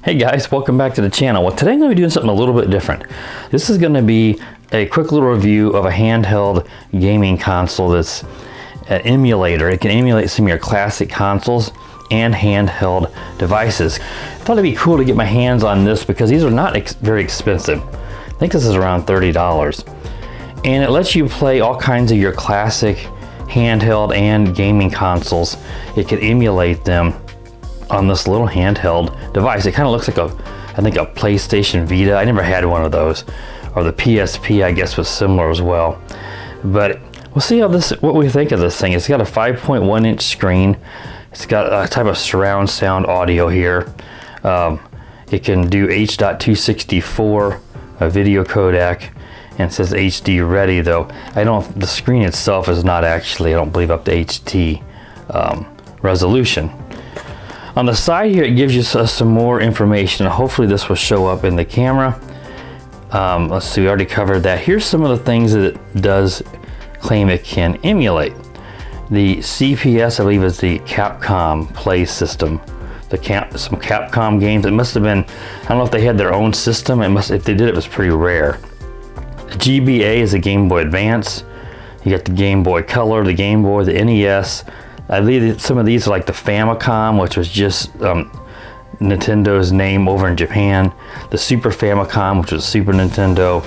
Hey guys, welcome back to the channel. Well, today I'm going to be doing something a little bit different. This is going to be a quick little review of a handheld gaming console that's an emulator. It can emulate some of your classic consoles and handheld devices. I thought it'd be cool to get my hands on this because these are not very expensive. I think this is around $30. And it lets you play all kinds of your classic handheld and gaming consoles. It can emulate them on this little handheld device. It kind of looks like I think a PlayStation Vita. I never had one of those. Or the PSP, I guess, was similar as well. But we'll see what we think of this thing. It's got a 5.1 inch screen. It's got a type of surround sound audio here. It can do H.264, a video codec, and it says HD ready, though the screen itself is not actually, I don't believe, up to HD resolution. On the side here, it gives you some more information. Hopefully this will show up in the camera. Let's see, we already covered that. Here's some of the things that it does claim it can emulate. The CPS, I believe, is the Capcom Play system. Some Capcom games. It must have been, I don't know if they had their own system. If they did, it was pretty rare. The GBA is a Game Boy Advance. You got the Game Boy Color, the Game Boy, the NES. I believe some of these are like the Famicom, which was just Nintendo's name over in Japan. The Super Famicom, which was Super Nintendo.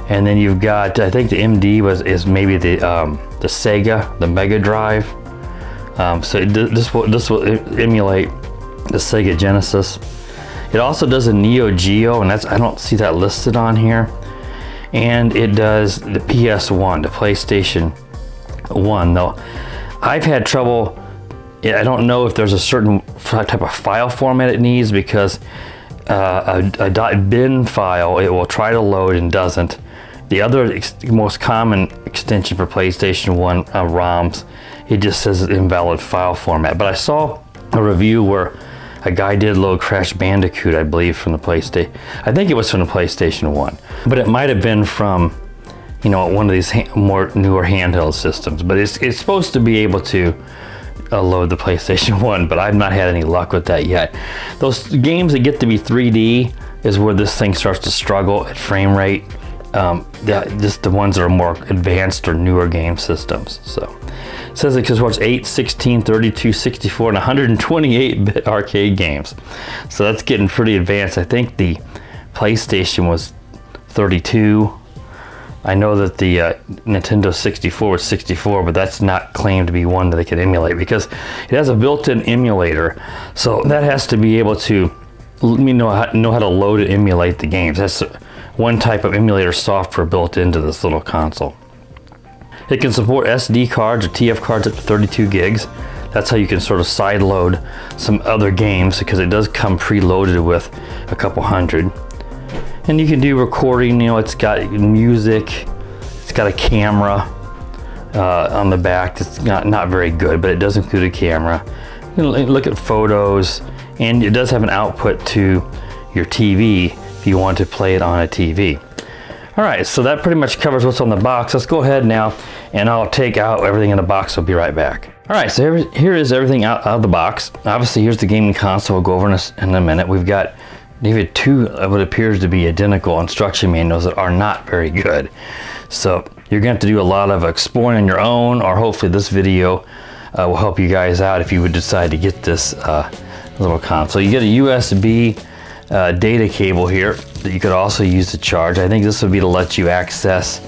And then you've got, I think the MD is maybe the Sega, the Mega Drive. So this will emulate the Sega Genesis. It also does a Neo Geo, and I don't see that listed on here. And it does the PS1, the PlayStation 1, though. I've had trouble. I don't know if there's a certain type of file format it needs, because a .bin file, it will try to load and doesn't. The other most common extension for PlayStation 1 ROMs, it just says invalid file format. But I saw a review where a guy did load Crash Bandicoot, I believe, from the PlayStation. I think it was from the PlayStation 1, but it might have been from, you know, one of these more newer handheld systems. But it's supposed to be able to load the PlayStation 1, but I've not had any luck with that yet. Those games that get to be 3D is where this thing starts to struggle at frame rate. Just the ones that are more advanced or newer game systems. So it says it can support 8, 16, 32, 64, and 128-bit arcade games. So that's getting pretty advanced. I think the PlayStation was 32. I know that the Nintendo 64 was 64, but that's not claimed to be one that they can emulate because it has a built-in emulator. So that has to be able to let me know how to load and emulate the games. That's one type of emulator software built into this little console. It can support SD cards or TF cards up to 32 gigs. That's how you can sort of side load some other games, because it does come preloaded with a couple hundred. And you can do recording. You know, it's got music, it's got a camera on the back. It's not very good, but it does include a camera. You can look at photos, and it does have an output to your TV if you want to play it on a TV. All right, so that pretty much covers what's on the box. Let's go ahead now, and I'll take out everything in the box. I'll be right back. All right, so here is everything out of the box. Obviously, here's the gaming console. We'll go over in a minute. We've got maybe two of what appears to be identical instruction manuals that are not very good. So you're going to have to do a lot of exploring on your own, or hopefully this video will help you guys out if you would decide to get this little console. You get a USB data cable here that you could also use to charge. I think this would be to let you access,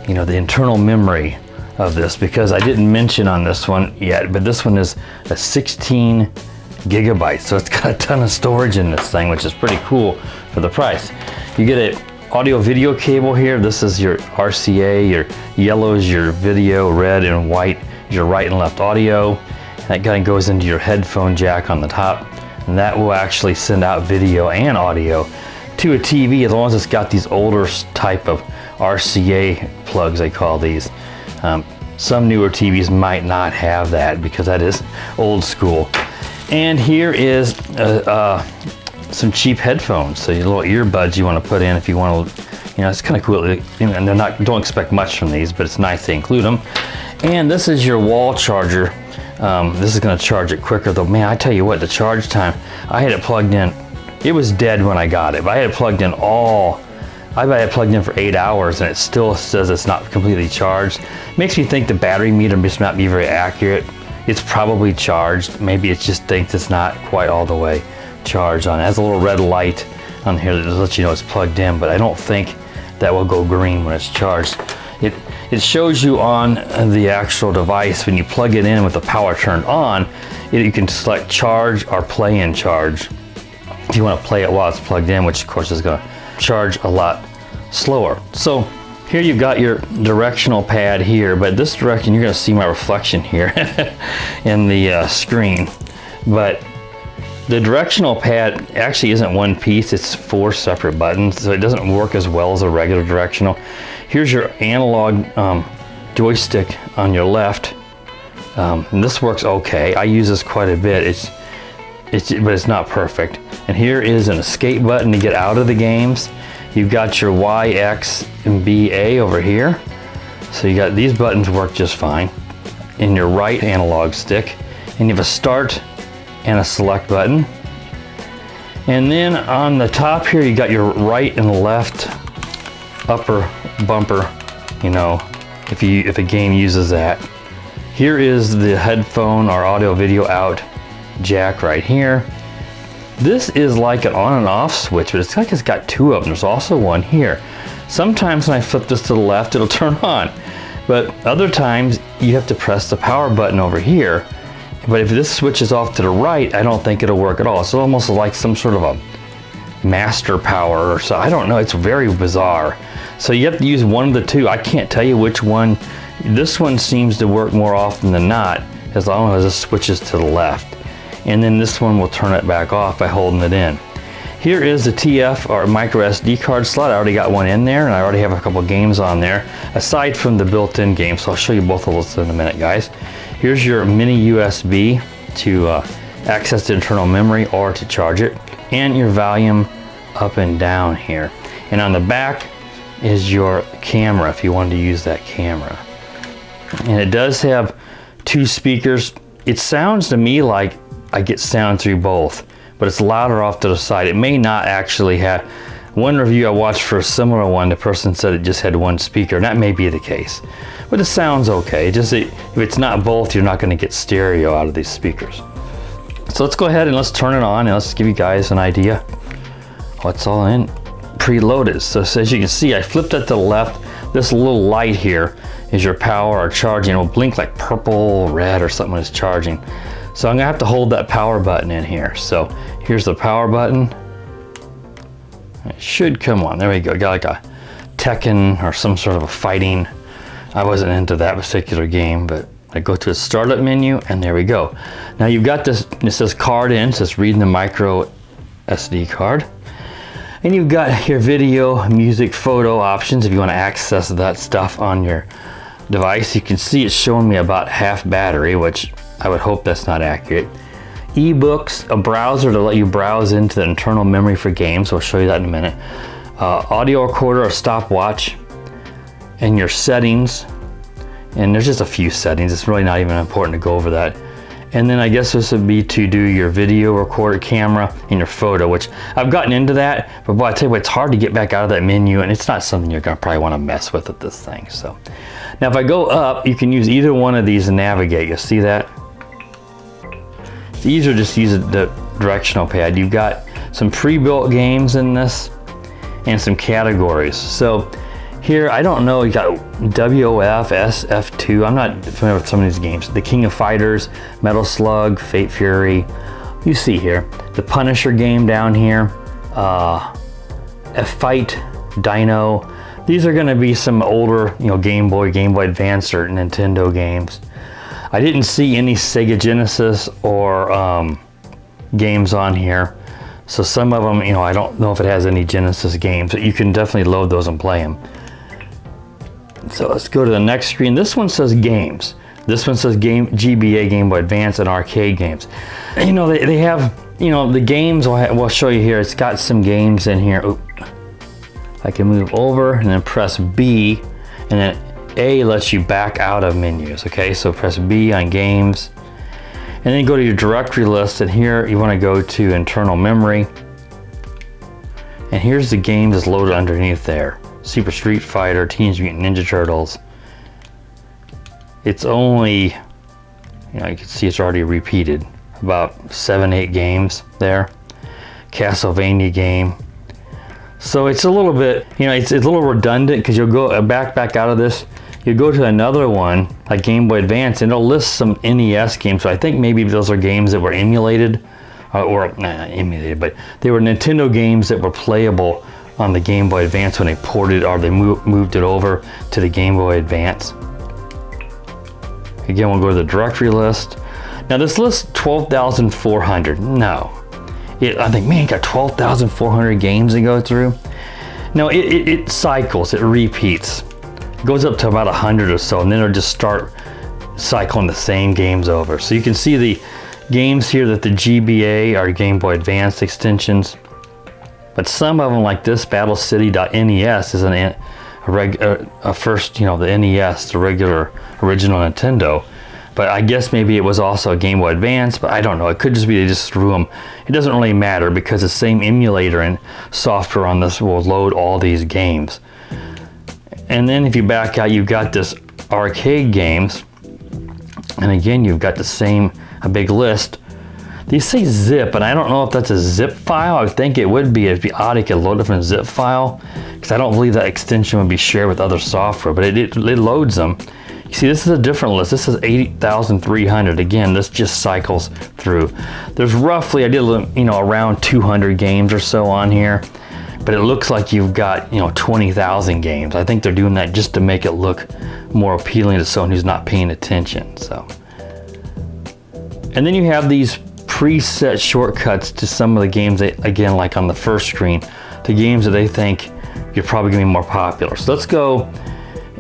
you know, the internal memory of this, because I didn't mention on this one yet, but this one is a 16 gigabytes, so it's got a ton of storage in this thing, which is pretty cool for the price. You get an audio video cable here. This is your RCA. Your yellow is your video, red and white is your right and left audio. That kind of goes into your headphone jack on the top, and that will actually send out video and audio to a TV, as long as it's got these older type of RCA plugs, they call these. Some newer TVs might not have that, because that is old school. And here is some cheap headphones, so your little earbuds you want to put in if you want to, you know, it's kind of cool. And don't expect much from these, but it's nice to include them. And this is your wall charger. This is going to charge it quicker, though. Man, I tell you what, the charge time, I had it plugged in It was dead when I got it, but I had it plugged in I had it plugged in for 8 hours and it still says it's not completely charged. Makes me think the battery meter must not be very accurate. It's probably charged. Maybe it just thinks it's not quite all the way charged on it. It has a little red light on here that lets you know it's plugged in, but I don't think that will go green when it's charged. It shows you on the actual device when you plug it in with the power turned on, you can select charge or play in charge. If you want to play it while it's plugged in, which of course is going to charge a lot slower. So here you've got your directional pad here, but this direction you're going to see my reflection here in the screen. But the directional pad actually isn't one piece, it's 4 separate buttons, so it doesn't work as well as a regular directional. Here's your analog joystick on your left, and this works okay. I use this quite a bit, but it's not perfect. And here is an escape button to get out of the games. You've got your Y, X, and B, A over here. So you got these buttons work just fine in your right analog stick. And you have a start and a select button. And then on the top here, you got your right and left upper bumper, you know, if a game uses that. Here is the headphone or audio video out jack right here. This is like an on and off switch, but it's like it's got 2 of them. There's also one here. Sometimes when I flip this to the left, it'll turn on, but other times you have to press the power button over here. But if this switches off to the right, I don't think it'll work at all. It's almost like some sort of a master power or so. I don't know, it's very bizarre. So you have to use one of the 2. I can't tell you which one. This one seems to work more often than not, as long as it switches to the left. And then this one will turn it back off by holding it in. Here is the TF or micro SD card slot. I already got one in there and I already have a couple games on there, aside from the built-in games. So I'll show you both of those in a minute, guys. Here's your mini USB to access the internal memory or to charge it, and your volume up and down here. And on the back is your camera if you wanted to use that camera. And it does have 2 speakers. It sounds to me like I get sound through both, but it's louder off to the side. It may not actually have. One review I watched for a similar one, the person said it just had 1 speaker, and that may be the case. But it sounds okay. Just if it's not both, you're not going to get stereo out of these speakers. So let's go ahead and let's turn it on and let's give you guys an idea what's all in preloaded. So as you can see, I flipped it to the left. This little light here is your power or charging. It will blink like purple, red, or something when it's charging. So I'm gonna have to hold that power button in here. So here's the power button. It should come on. There we go. Got like a Tekken or some sort of a fighting. I wasn't into that particular game, but I go to the startup menu and there we go. Now you've got this, it says card in, so it's reading the micro SD card. And you've got your video, music, photo options if you want to access that stuff on your device. You can see it's showing me about half battery, which I would hope that's not accurate. Ebooks, a browser to let you browse into the internal memory for games. I'll show you that in a minute. Audio recorder or stopwatch, and your settings. And there's just a few settings. It's really not even important to go over that. And then I guess this would be to do your video recorder, camera, and your photo, which I've gotten into that, but boy, I tell you what, it's hard to get back out of that menu, and it's not something you're gonna probably wanna mess with this thing. So now if I go up, you can use either one of these to navigate. You see that? It's easier just to use the directional pad. You've got some pre-built games in this and some categories. So here, I don't know, you got WOF, SF2. I'm not familiar with some of these games. The King of Fighters, Metal Slug, Fate Fury. You see here, the Punisher game down here, a Fight, Dino. These are gonna be some older, Game Boy Advance, or Nintendo games. I didn't see any Sega Genesis or games on here. So some of them, I don't know if it has any Genesis games, but you can definitely load those and play them. So let's go to the next screen. This one says games. This one says GBA, Game Boy Advance, and arcade games. They have, the games, we'll show you here. It's got some games in here. Oop. I can move over and then press B, and then A lets you back out of menus. Okay, so press B on games, and then go to your directory list, and here you want to go to internal memory, And here's the games that's loaded underneath there. Super Street Fighter, Teenage Mutant Ninja Turtles. It's only, you know, you can see it's already repeated. About 7, 8 games there. Castlevania game. So it's a little bit, you know, it's a little redundant because you'll go back out of this. You go to another one like Game Boy Advance and it'll list some NES games. So I think maybe those are games that were emulated emulated, but they were Nintendo games that were playable on the Game Boy Advance when they ported or they moved it over to the Game Boy Advance. Again, we'll go to the directory list. Now this lists 12,400. No. I think, man, you got 12,400 games to go through. No, it cycles, it repeats. It goes up to about 100 or so, and then it'll just start cycling the same games over. So you can see the games here that the GBA are Game Boy Advance extensions. But some of them, like this BattleCity.NES, is a first, you know, the NES, the regular original Nintendo. But I guess maybe it was also a Game Boy Advance, but I don't know. It could just be they just threw them. It doesn't really matter because the same emulator and software on this will load all these games. And then if you back out, you've got this arcade games. And again, you've got the same, a big list. These say zip, and I don't know if that's a zip file. I would think it would be. It'd be odd it could load it from a zip file because I don't believe that extension would be shared with other software, but it loads them. You see, this is a different list. This is 8,300. Again, this just cycles through. There's roughly, I did, you know, around 200 games or so on here, but it looks like you've got, you know, 20,000 games. I think they're doing that just to make it look more appealing to someone who's not paying attention. So, and then you have these preset shortcuts to some of the games that, again, like on the first screen, to games that they think you're probably gonna be more popular. So let's go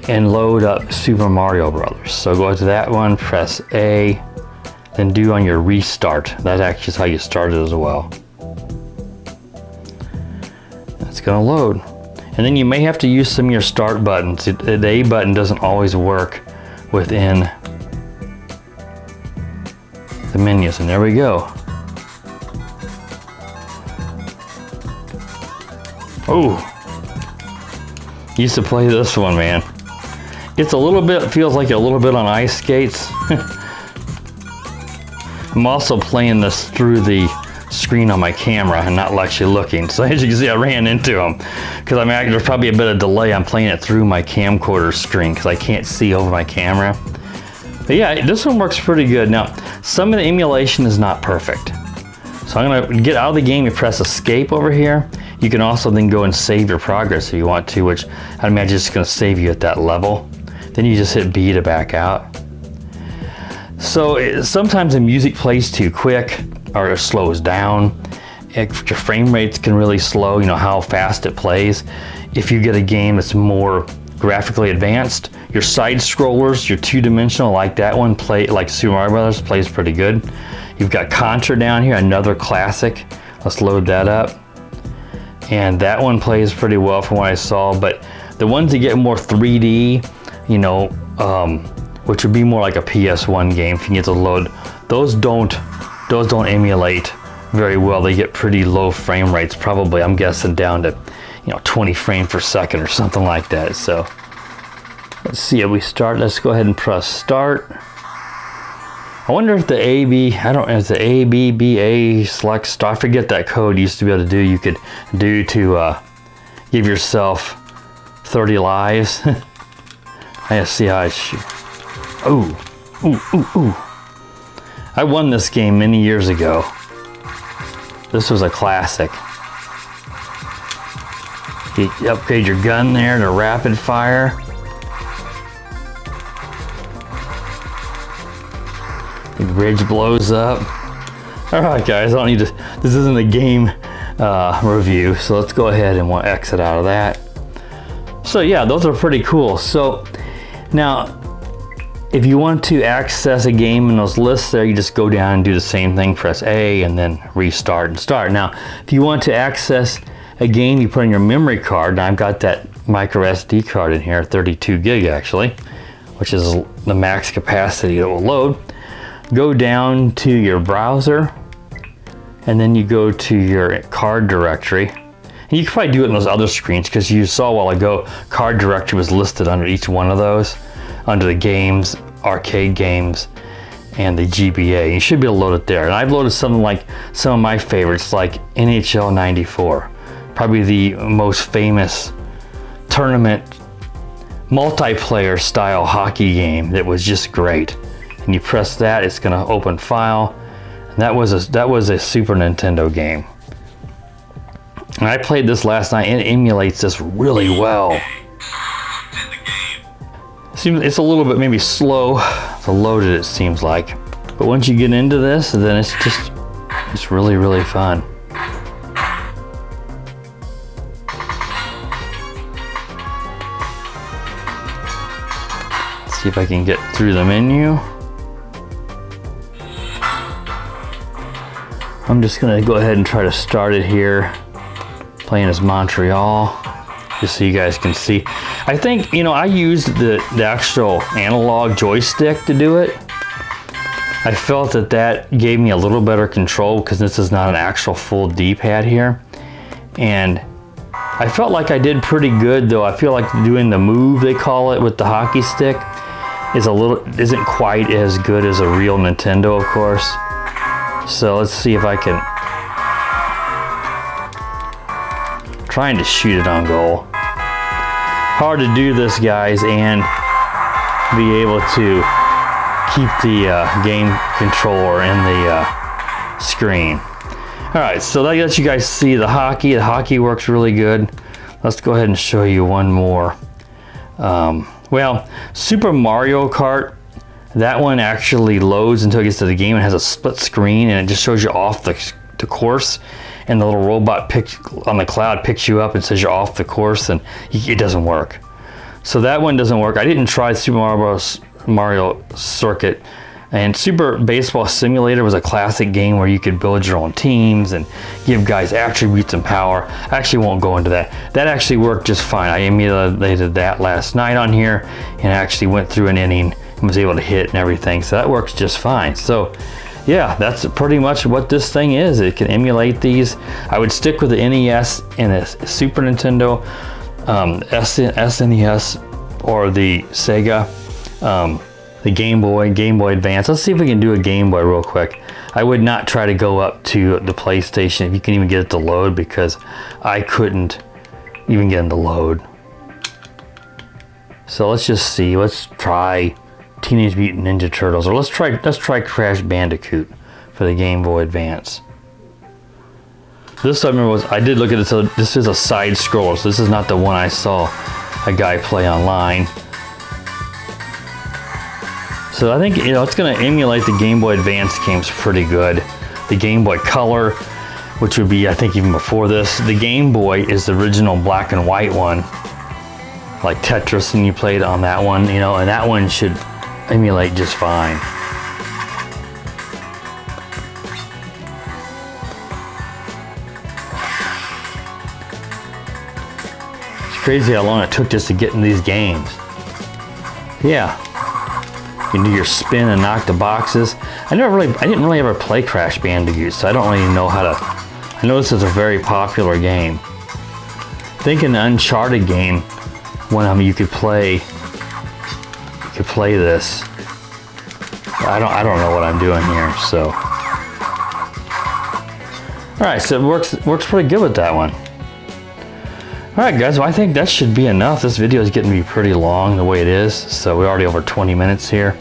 and load up Super Mario Brothers. So go to that one, press A, then do on your restart. That actually is how you start it as well. It's gonna load. And then you may have to use some of your start buttons. The A button doesn't always work within the menus, and there we go. Oh, used to play this one, man. It's a little bit, feels like a little bit on ice skates. I'm also playing this through the screen on my camera and not actually looking. So as you can see, I ran into them because I mean, there's probably a bit of delay. I'm playing it through my camcorder screen because I can't see over my camera. But yeah, this one works pretty good. Now, some of the emulation is not perfect. So I'm gonna get out of the game, you press escape over here. You can also then go and save your progress if you want to, which I imagine is gonna save you at that level. Then you just hit B to back out. So sometimes the music plays too quick or it slows down. Your frame rates can really slow, you know, how fast it plays. If you get a game that's more graphically advanced, your side scrollers, your two-dimensional like that one, like Super Mario Brothers, plays pretty good. You've got Contra down here, another classic. Let's load that up. And that one plays pretty well from what I saw, but the ones that get more 3D, you know, which would be more like a PS1 game if you get to load, those don't emulate very well. They get pretty low frame rates, probably, I'm guessing down to, you know, 20 frames per second or something like that. So let's see if we start. Let's go ahead and press start. I wonder if the if the ABBA select start, I forget that code you used to be able to do, you could do to give yourself 30 lives. I gotta see how I shoot. Ooh, ooh, ooh, ooh. I won this game many years ago. This was a classic. You upgrade your gun there to rapid fire. The bridge blows up. All right, guys, I don't need to, this isn't a game review, so let's go ahead and we'll exit out of that. So yeah, those are pretty cool. So now, if you want to access a game in those lists there, you just go down and do the same thing, press A and then restart and start. Now, if you want to access a game, you put in your memory card, and I've got that micro SD card in here, 32 gig actually, which is the max capacity that will load. Go down to your browser, and then you go to your card directory. And you can probably do it in those other screens because you saw a while ago, card directory was listed under each one of those, under the games, arcade games, and the GBA. You should be able to load it there. And I've loaded something like some of my favorites, like NHL 94, probably the most famous tournament multiplayer style hockey game that was just great. And you press that, it's going to open file. And that was a Super Nintendo game. And I played this last night, and it emulates this really well. It's a little bit maybe slow to load it, it seems like. But once you get into this, then it's really, really fun. Let's see if I can get through the menu. I'm just gonna go ahead and try to start it here. Playing as Montreal, just so you guys can see. I think, you know, I used the actual analog joystick to do it. I felt that gave me a little better control because this is not an actual full D-pad here. And I felt like I did pretty good, though. I feel like doing the move, they call it, with the hockey stick isn't quite as good as a real Nintendo, of course. So let's see if I can. Trying to shoot it on goal. Hard to do this, guys, and be able to keep the game controller in the screen. All right, so that lets you guys see the hockey. The hockey works really good. Let's go ahead and show you one more. Well, Super Mario Kart, that one actually loads until it gets to the game and has a split screen, and it just shows you off the course. And the little robot on the cloud picks you up and says you're off the course, and it doesn't work. So that one doesn't work. I didn't try Super Mario Circuit. And Super Baseball Simulator was a classic game where you could build your own teams and give guys attributes and power. I actually won't go into that. That actually worked just fine. I emulated that last night on here and actually went through an inning and was able to hit and everything. So that works just fine. So yeah, that's pretty much what this thing is. It can emulate these. I would stick with the NES and a Super Nintendo, SNES, or the Sega, the Game Boy Advance. Let's see if we can do a Game Boy real quick. I would not try to go up to the PlayStation if you can even get it to load, because I couldn't even get it to load. So let's just see. Let's try Teenage Mutant Ninja Turtles, or let's try Crash Bandicoot for the Game Boy Advance. This I remember I did look at it. So this is a side scroller, so this is not the one I saw a guy play online. So I think, you know, it's going to emulate the Game Boy Advance games pretty good. The Game Boy Color, which would be, I think, even before this. The Game Boy is the original black and white one, like Tetris, and you played on that one, you know, and that one should emulate just fine. It's crazy how long it took just to get in these games. Yeah. You can do your spin and knock the boxes. I didn't really ever play Crash Bandicoot, so I don't really know how to. I know this is a very popular game. I think in the Uncharted game, when you could play this. I don't know what I'm doing here. So, all right, so it works pretty good with that one. All right, guys, well, I think that should be enough. This video is getting to be pretty long the way it is, so we're already over 20 minutes here.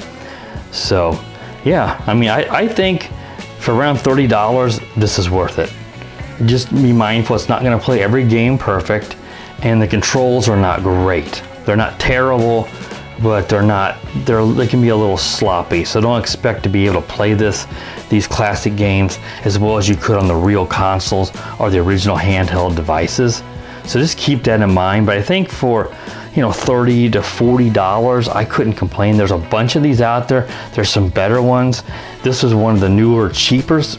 So, yeah, I mean, I think for around $30, this is worth it. Just be mindful, it's not going to play every game perfect, and the controls are not great. They're not terrible, but they can be a little sloppy. So don't expect to be able to play these classic games as well as you could on the real consoles or the original handheld devices. So just keep that in mind. But I think for, you know, $30 to $40, I couldn't complain. There's a bunch of these out there. There's some better ones. This is one of the newer, cheapest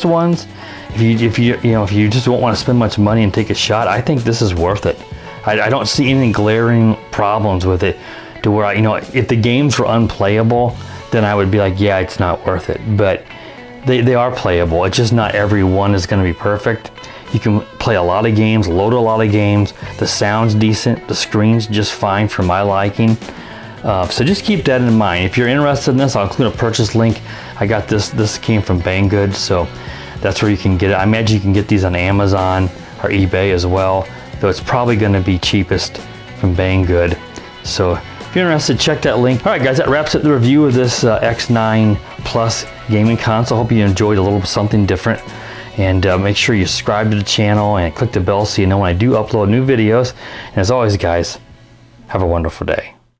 ones. If you just don't want to spend much money and take a shot, I think this is worth it. I don't see any glaring problems with it to where if the games were unplayable, then I would be like, yeah, it's not worth it. But they are playable. It's just not every one is going to be perfect. You can play a lot of games, load a lot of games. The sound's decent, the screen's just fine for my liking. So just keep that in mind. If you're interested in this, I'll include a purchase link. I got this came from Banggood, so that's where you can get it. I imagine you can get these on Amazon or eBay as well, though it's probably going to be cheapest from Banggood. So if you're interested, check that link. All right, guys, that wraps up the review of this X9 Plus gaming console. Hope you enjoyed a little something different. And make sure you subscribe to the channel and click the bell so you know when I do upload new videos. And as always, guys, have a wonderful day.